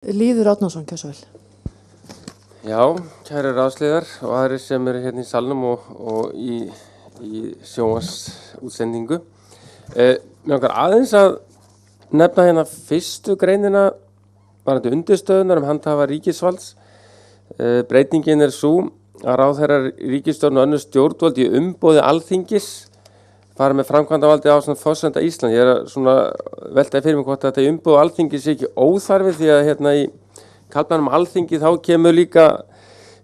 Lýður Árnason, gjörðu svo vel. Já, kæru ráðsliðar og aðrir sem eru hérna í salnum og í sjónvarpsútsendingu. Mér langar aðeins að nefna hérna fyrstu greinina varðandi undirstöðunar handhafa ríkisvalds. Breytingin sú að ráðherrar ríkisstjórn og önnur stjórnvöld í umboði Alþingis fara með framkvæmdavaldið á svona forsenda Ísland. Ég er svona veltaði fyrir mig hvort þetta í umboði Alþingis sé ekki óþarfi því að hérna í kaflanum Alþingi þá kemur líka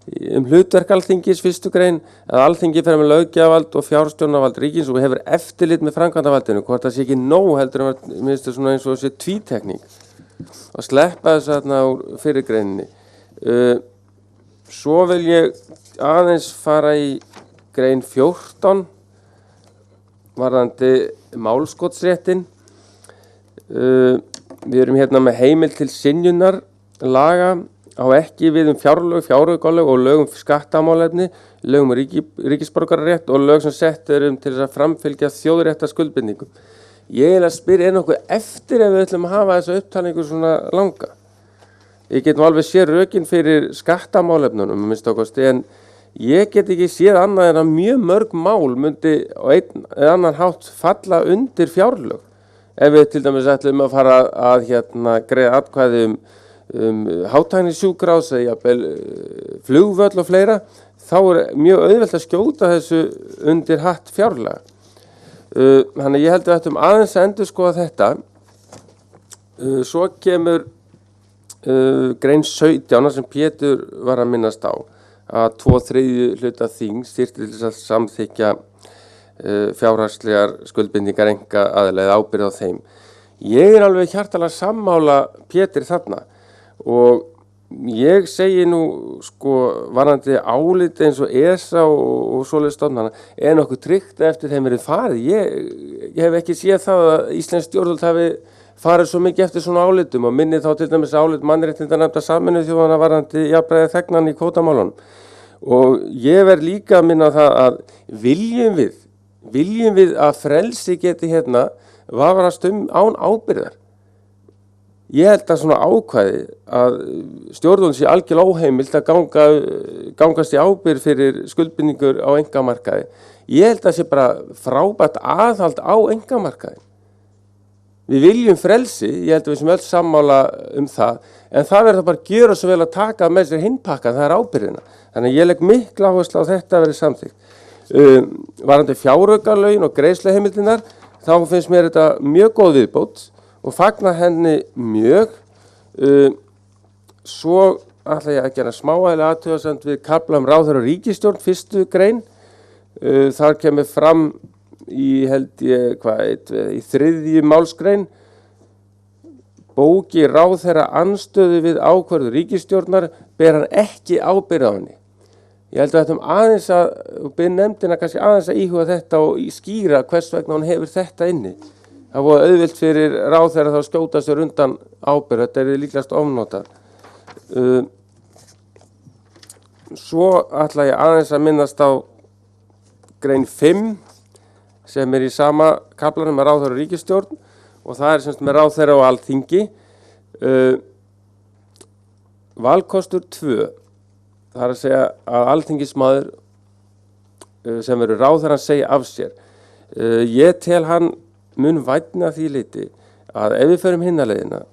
hlutverk Alþingis fyrstu grein að Alþingi fer með löggjafarvald og fjárstjórnarvald ríkins og hefur eftirlit með framkvæmdavaldinu. Hvort það sé ekki nóg heldur en minnst það svona eins og þessi tvítekning og sleppa þessu þarna úr fyrir greininni. Svo vil ég aðeins fara í grein 14 varðandi málskotsréttin. Við erum hérna með heimild til synjunar laga á ekki við fjárlög, fjáraukalög og lög skattamálefni, lög ríkisborgararétt og lög sem sett til þess að framfylgja þjóðréttar skuldbindingum. Ég að spyrja nokkuð eftir ef við ætlum að hafa þessa upptalningu svona langa. Ég get alveg séð rökin fyrir skattamálefnunum, minnst ákosti, en ég get ekki séð annað en að mjög mörg mál myndi á einn eða annan hátt falla undir fjárlög. Ef við til dæmis ætlum að fara að greiða atkvæði hátæknisjúkrahús eða flugvöll og fleira, þá er mjög auðvelt að skjóta þessu undir hatt fjárlaga. Þannig ég held að við ættum aðeins að endurskoða þetta. Svo kemur grein 17 sem Pétur var að minnast á, að 2/3 hluta þings þyrfti til þess að samþykkja fjárhagslegar skuldbindingar einkaaðila eða ábyrgð á þeim. Ég er alveg hjartanlega sammála Pétur þarna og ég segi nú varðandi álit eins og ESA og svoleiðis stofnana nokkuð tryggt eftir þeim verið farið. Ég hef ekki séð það að íslensk stjórnvöld hafi farið svo mikið eftir svona álitum og minni þá til dæmis álit mannréttindanefndar Sameinuðu þjóðanna varðandi jafnræði þegnanna í kvótamálunum. Og ég verð líka að minna það að viljum við að frelsi geti varast án ábyrgðar. Ég held að svona ákvæði að stjórnvöldum sé algjörlega óheimilt að gangast í ábyrgð fyrir skuldbindingur á einkamarkaði. Ég held að sé bara frábært aðhald á einkamarkaði. Við viljum frelsi, ég held að við sem öll sammála það, en það verður bara að gjöra svo vel að taka með sér hinpakkan, það er ábyrgðina. Þannig að ég legg mikla áherslu á þetta að verið samþykkt. Varðandi fjáraukalögin og greiðsluheimildirnar, þá finnst mér þetta mjög góð viðbót og fagna henni mjög. Svo ætla ég að gera smávægilega athugasemd við kafla ráðherra og ríkisstjórn, fyrstu grein. Þar kemur fram í 3. málsgrein bóki ráðherra andstöðu við ákvörðun ríkisstjórnar ber hann ekki ábyrgð á henni. Ég held að þetta aðeins að byrja nefndina kannski aðeins að íhuga þetta og skýra hvers vegna hún hefur þetta inni. Það voru auðvelt fyrir ráðherra þá skjóta sér undan ábyrgð, þetta er líklegast ofnotað. Svo ætla ég aðeins að minnast á grein 5 sem í sama kaflanum með ráðherra og ríkisstjórn og það semst með ráðherra og Alþingi. Valkostur 2, það að segja að alþingismaður sem verður ráðherra segja af sér. Ég tel hann mun vænna því leyti að ef við förum hina leiðina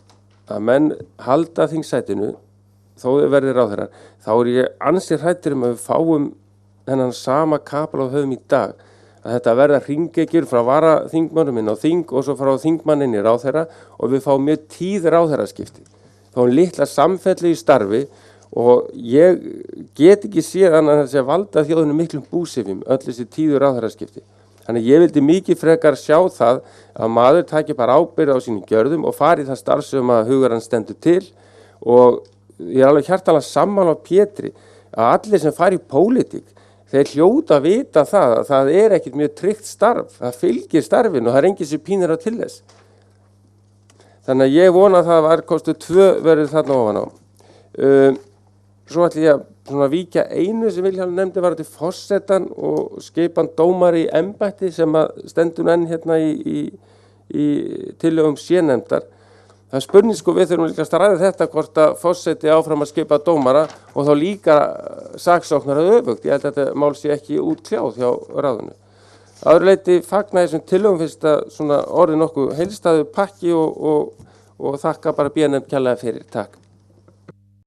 að menn halda þingsætinu þó þau verði ráðherrar, þá ég ansi hræddur að við fáum þennan sama kapal á höfum í dag. Að þetta verða hringekjur frá varaþingmönnum inn á þing og svo frá þingmannin í ráðherra og við fáum mjög tíð ráðherraskipti. Fáum litla samfellu í starfi og ég get ekki séð annað en þessi að valda þjóðinu miklum búsifjum öll þessi tíðu ráðherraskipti. Þannig ég vildi mikið frekar sjá það að maður taki bara ábyrgð á sínum gjörðum og fari það starf sem að hugar hann stendur til og ég er alveg hjartanlega sammála á Pétri að allir sem fari í pólitík þeir hljóta að vita það að það er ekkert mjög tryggt starf, það fylgir starfinu og það er enginn sem pínir á til þess. Þannig að ég vona að það valkostur 2 verður þarna ofan á. Svo ætla ég að víkja einu sem Vilhjálmur nefndi varðandi forsetann og skipan dómari í embætti sem að stendur enn í tillögum C-nefndar. Það er spurning sko, við þurfum líka að ræða þetta hvort að forseti áfram að skipa dómara og þá líka saksóknara öfugt. Ég held að þetta mál sé ekki útkljáð hjá ráðinu. Að öðru leyti fagna þessum tillögum fyrst að svona orðið nokkuð heildstæður pakki og þakka bara BNM kærlega fyrir. Takk.